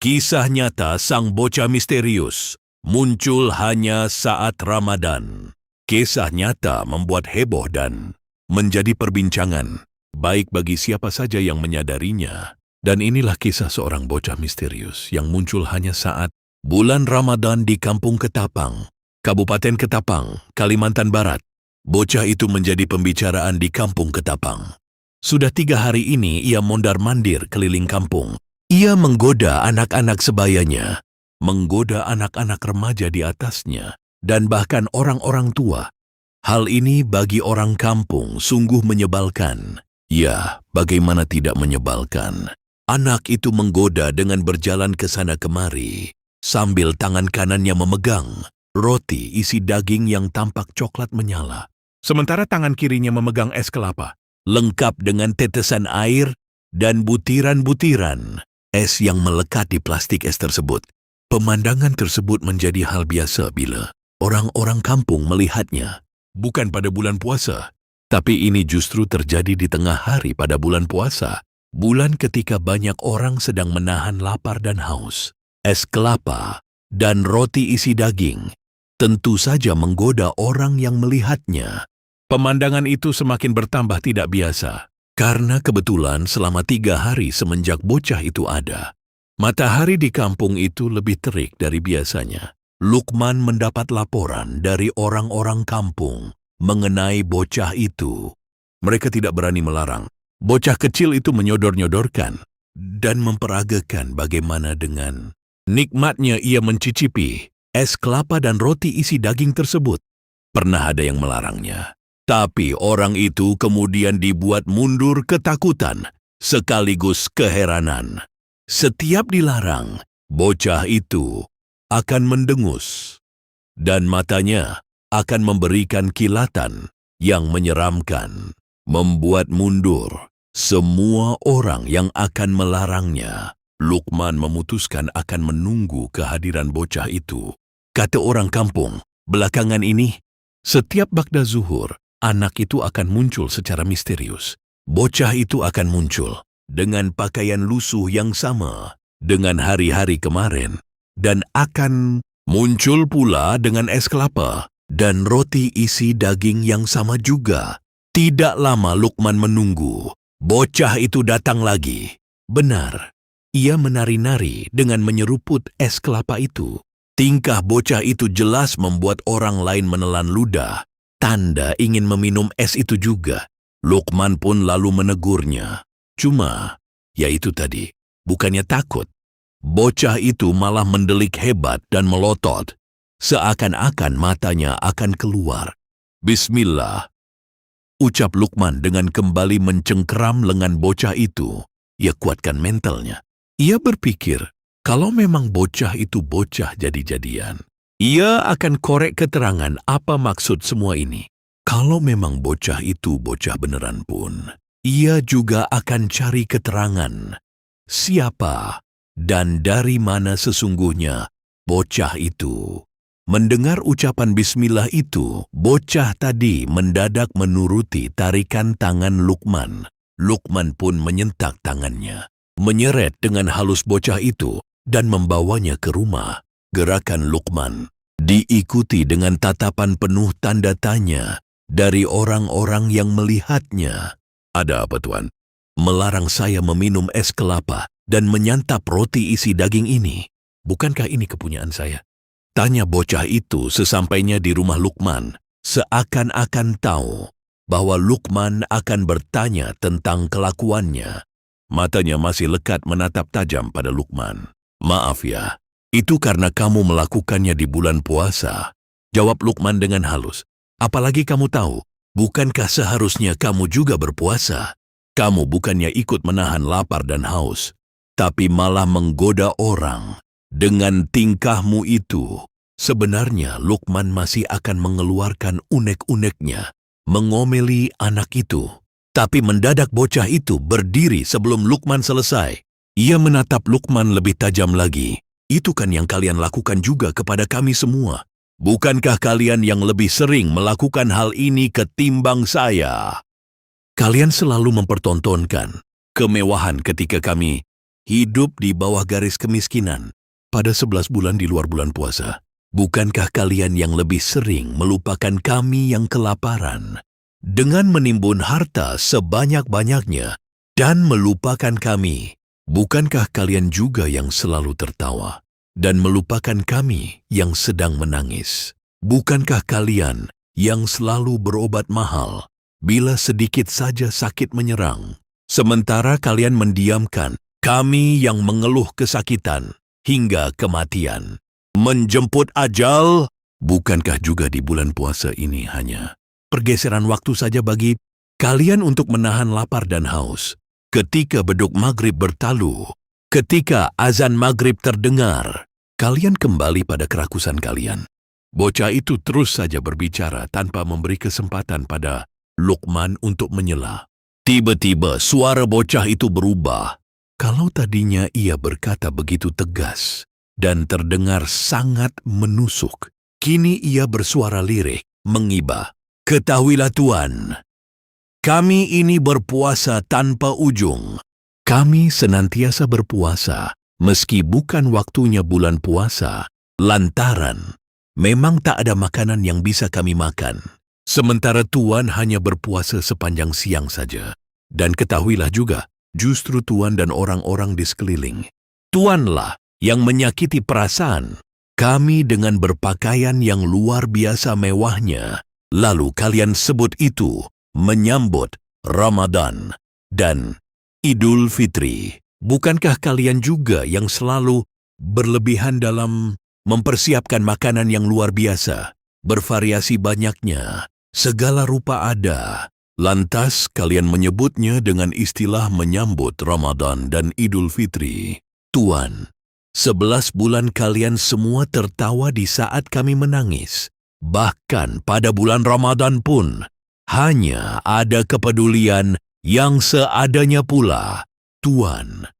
Kisah nyata sang bocah misterius muncul hanya saat Ramadan. Kisah nyata membuat heboh dan menjadi perbincangan, baik bagi siapa saja yang menyadarinya. Dan inilah kisah seorang bocah misterius yang muncul hanya saat bulan Ramadan di Kampung Ketapang, Kabupaten Ketapang, Kalimantan Barat. Bocah itu menjadi pembicaraan di Kampung Ketapang. Sudah 3 hari ini ia mondar-mandir keliling kampung. Ia menggoda anak-anak sebayanya, menggoda anak-anak remaja di atasnya, dan bahkan orang-orang tua. Hal ini bagi orang kampung sungguh menyebalkan. Ya, bagaimana tidak menyebalkan? Anak itu menggoda dengan berjalan ke sana kemari, sambil tangan kanannya memegang roti isi daging yang tampak coklat menyala. Sementara tangan kirinya memegang es kelapa, lengkap dengan tetesan air dan butiran-butiran es yang melekat di plastik es tersebut. Pemandangan tersebut menjadi hal biasa bila orang-orang kampung melihatnya. Bukan pada bulan puasa, tapi ini justru terjadi di tengah hari pada bulan puasa. Bulan ketika banyak orang sedang menahan lapar dan haus. Es kelapa dan roti isi daging tentu saja menggoda orang yang melihatnya. Pemandangan itu semakin bertambah tidak biasa. Karena kebetulan selama 3 hari semenjak bocah itu ada, matahari di kampung itu lebih terik dari biasanya. Lukman mendapat laporan dari orang-orang kampung mengenai bocah itu. Mereka tidak berani melarang. Bocah kecil itu menyodor-nyodorkan dan memperagakan bagaimana dengan nikmatnya ia mencicipi es kelapa dan roti isi daging tersebut. Pernah ada yang melarangnya. Tapi orang itu kemudian dibuat mundur ketakutan sekaligus keheranan. Setiap dilarang, bocah itu akan mendengus dan matanya akan memberikan kilatan yang menyeramkan, membuat mundur semua orang yang akan melarangnya. Lukman memutuskan akan menunggu kehadiran bocah itu. Kata orang kampung, belakangan ini, setiap ba'da zuhur, anak itu akan muncul secara misterius. Bocah itu akan muncul dengan pakaian lusuh yang sama dengan hari-hari kemarin dan akan muncul pula dengan es kelapa dan roti isi daging yang sama juga. Tidak lama Lukman menunggu, bocah itu datang lagi. Benar, ia menari-nari dengan menyeruput es kelapa itu. Tingkah bocah itu jelas membuat orang lain menelan ludah. Tanda ingin meminum es itu juga. Lukman pun lalu menegurnya. Cuma, ya itu tadi, bukannya takut. Bocah itu malah mendelik hebat dan melotot, seakan-akan matanya akan keluar. Bismillah, ucap Lukman dengan kembali mencengkeram lengan bocah itu. Ia kuatkan mentalnya. Ia berpikir, kalau memang bocah itu bocah jadi-jadian, ia akan korek keterangan apa maksud semua ini. Kalau memang bocah itu bocah beneran pun, ia juga akan cari keterangan siapa dan dari mana sesungguhnya bocah itu. Mendengar ucapan bismillah itu, bocah tadi mendadak menuruti tarikan tangan Lukman. Lukman pun menyentak tangannya, menyeret dengan halus bocah itu dan membawanya ke rumah. Gerakan Lukman diikuti dengan tatapan penuh tanda tanya dari orang-orang yang melihatnya. Ada apa, Tuan? Melarang saya meminum es kelapa dan menyantap roti isi daging ini. Bukankah ini kepunyaan saya? Tanya bocah itu sesampainya di rumah Lukman, seakan-akan tahu bahwa Lukman akan bertanya tentang kelakuannya. Matanya masih lekat menatap tajam pada Lukman. Maaf ya, itu karena kamu melakukannya di bulan puasa, jawab Lukman dengan halus. Apalagi kamu tahu, bukankah seharusnya kamu juga berpuasa? Kamu bukannya ikut menahan lapar dan haus, tapi malah menggoda orang dengan tingkahmu itu. Sebenarnya Lukman masih akan mengeluarkan unek-uneknya, mengomeli anak itu. Tapi mendadak bocah itu berdiri sebelum Lukman selesai. Ia menatap Lukman lebih tajam lagi. Itu kan yang kalian lakukan juga kepada kami semua. Bukankah kalian yang lebih sering melakukan hal ini ketimbang saya? Kalian selalu mempertontonkan kemewahan ketika kami hidup di bawah garis kemiskinan pada 11 bulan di luar bulan puasa. Bukankah kalian yang lebih sering melupakan kami yang kelaparan dengan menimbun harta sebanyak-banyaknya dan melupakan kami? Bukankah kalian juga yang selalu tertawa dan melupakan kami yang sedang menangis? Bukankah kalian yang selalu berobat mahal bila sedikit saja sakit menyerang, sementara kalian mendiamkan kami yang mengeluh kesakitan hingga kematian, menjemput ajal? Bukankah juga di bulan puasa ini hanya pergeseran waktu saja bagi kalian untuk menahan lapar dan haus? Ketika beduk maghrib bertalu, ketika azan maghrib terdengar, kalian kembali pada kerakusan kalian. Bocah itu terus saja berbicara tanpa memberi kesempatan pada Luqman untuk menyela. Tiba-tiba suara bocah itu berubah. Kalau tadinya ia berkata begitu tegas dan terdengar sangat menusuk, kini ia bersuara lirik, mengibah. Ketahuilah Tuan, kami ini berpuasa tanpa ujung. Kami senantiasa berpuasa, meski bukan waktunya bulan puasa, lantaran memang tak ada makanan yang bisa kami makan. Sementara Tuan hanya berpuasa sepanjang siang saja. Dan ketahuilah juga, justru Tuan dan orang-orang di sekeliling, Tuanlah yang menyakiti perasaan kami dengan berpakaian yang luar biasa mewahnya. Lalu kalian sebut itu menyambut Ramadan dan Idul Fitri. Bukankah kalian juga yang selalu berlebihan dalam mempersiapkan makanan yang luar biasa, bervariasi banyaknya, segala rupa ada? Lantas kalian menyebutnya dengan istilah menyambut Ramadan dan Idul Fitri. Tuan, 11 bulan kalian semua tertawa di saat kami menangis. Bahkan pada bulan Ramadan pun, hanya ada kepedulian yang seadanya pula. Tuan,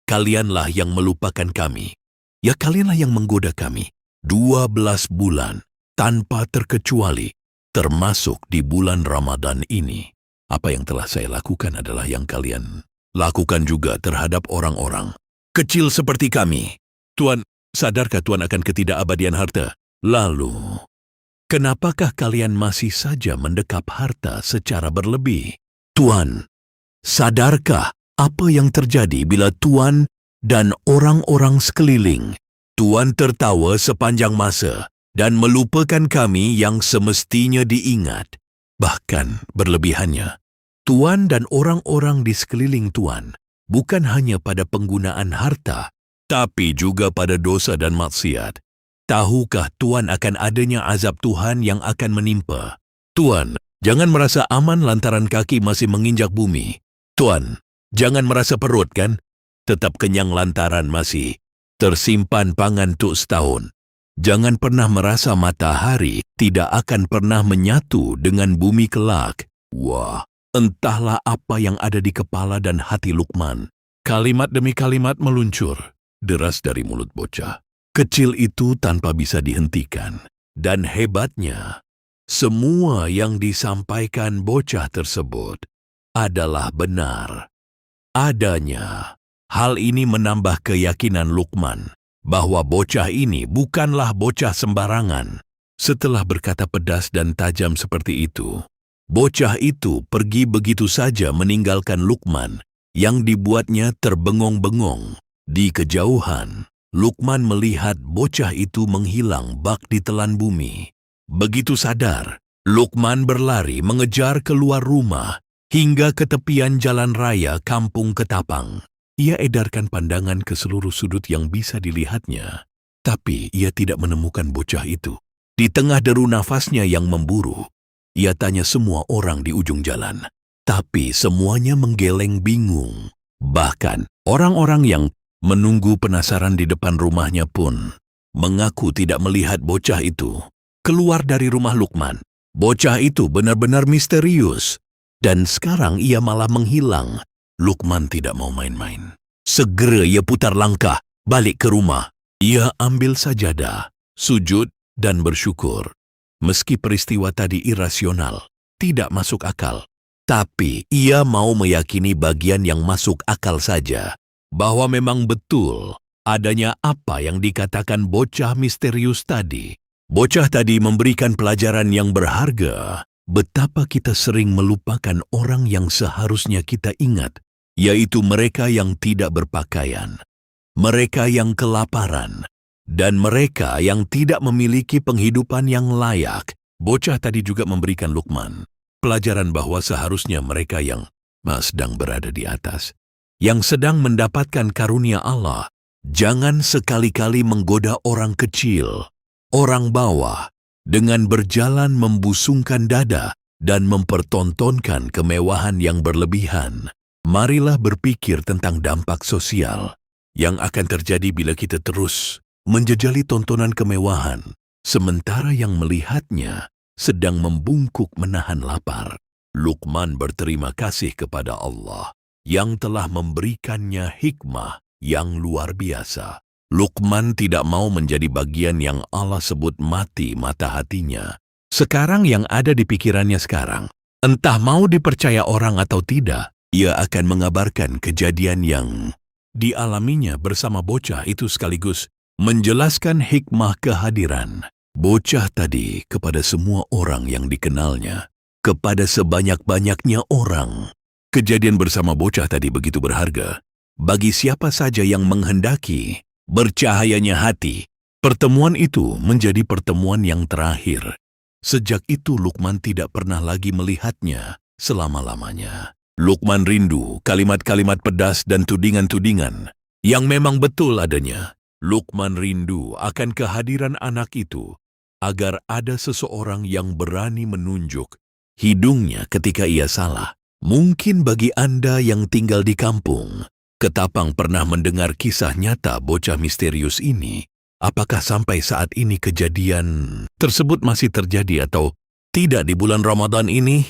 kalianlah yang melupakan kami. Ya, kalianlah yang menggoda kami. 12 bulan tanpa terkecuali, termasuk di bulan Ramadan ini. Apa yang telah saya lakukan adalah yang kalian lakukan juga terhadap orang-orang kecil seperti kami. Tuan, sadarkah Tuan akan ketidakabadian harta? Lalu, kenapakah kalian masih saja mendekap harta secara berlebih? Tuan, sadarkah apa yang terjadi bila Tuan dan orang-orang sekeliling Tuan tertawa sepanjang masa dan melupakan kami yang semestinya diingat? Bahkan berlebihannya, Tuan dan orang-orang di sekeliling Tuan bukan hanya pada penggunaan harta, tapi juga pada dosa dan maksiat. Tahukah Tuan akan adanya azab Tuhan yang akan menimpa? Tuan, jangan merasa aman lantaran kaki masih menginjak bumi. Tuan, jangan merasa perut kan? Tetap kenyang lantaran masih tersimpan pangan tuk setahun. Jangan pernah merasa matahari tidak akan pernah menyatu dengan bumi kelak. Wah, entahlah apa yang ada di kepala dan hati Luqman. Kalimat demi kalimat meluncur, deras dari mulut bocah kecil itu tanpa bisa dihentikan. Dan hebatnya, semua yang disampaikan bocah tersebut adalah benar adanya. Hal ini menambah keyakinan Luqman bahwa bocah ini bukanlah bocah sembarangan. Setelah berkata pedas dan tajam seperti itu, bocah itu pergi begitu saja meninggalkan Luqman yang dibuatnya terbengong-bengong. Di kejauhan, Luqman melihat bocah itu menghilang bak di telan bumi. Begitu sadar, Luqman berlari mengejar keluar rumah hingga ke tepian jalan raya kampung Ketapang. Ia edarkan pandangan ke seluruh sudut yang bisa dilihatnya, tapi ia tidak menemukan bocah itu. Di tengah deru nafasnya yang memburu, ia tanya semua orang di ujung jalan, tapi semuanya menggeleng bingung. Bahkan orang-orang yang menunggu penasaran di depan rumahnya pun mengaku tidak melihat bocah itu keluar dari rumah Luqman. Bocah itu benar-benar misterius, dan sekarang ia malah menghilang. Luqman tidak mau main-main. Segera ia putar langkah balik ke rumah. Ia ambil sajadah, sujud dan bersyukur. Meski peristiwa tadi irasional, tidak masuk akal, tapi ia mau meyakini bagian yang masuk akal saja. bahwa memang betul adanya apa yang dikatakan bocah misterius tadi. Bocah tadi memberikan pelajaran yang berharga, betapa kita sering melupakan orang yang seharusnya kita ingat, yaitu mereka yang tidak berpakaian, mereka yang kelaparan, dan mereka yang tidak memiliki penghidupan yang layak. Bocah tadi juga memberikan Luqman pelajaran bahwa seharusnya mereka yang sedang berada di atas, yang sedang mendapatkan karunia Allah, jangan sekali-kali menggoda orang kecil, orang bawah, dengan berjalan membusungkan dada dan mempertontonkan kemewahan yang berlebihan. Marilah berpikir tentang dampak sosial yang akan terjadi bila kita terus menjejali tontonan kemewahan, sementara yang melihatnya sedang membungkuk menahan lapar. Luqman berterima kasih kepada Allah yang telah memberikannya hikmah yang luar biasa. Luqman tidak mau menjadi bagian yang Allah sebut mati mata hatinya. Sekarang yang ada di pikirannya sekarang, entah mau dipercaya orang atau tidak, ia akan mengabarkan kejadian yang dialaminya bersama bocah itu sekaligus menjelaskan hikmah kehadiran bocah tadi kepada semua orang yang dikenalnya, kepada sebanyak-banyaknya orang. Kejadian bersama bocah tadi begitu berharga bagi siapa saja yang menghendaki bercahayanya hati. Pertemuan itu menjadi pertemuan yang terakhir. Sejak itu Luqman tidak pernah lagi melihatnya selama-lamanya. Luqman rindu kalimat-kalimat pedas dan tudingan-tudingan yang memang betul adanya. Luqman rindu akan kehadiran anak itu, agar ada seseorang yang berani menunjuk hidungnya ketika ia salah. Mungkin bagi Anda yang tinggal di kampung, Ketapang pernah mendengar kisah nyata bocah misterius ini. Apakah sampai saat ini kejadian tersebut masih terjadi atau tidak di bulan Ramadan ini?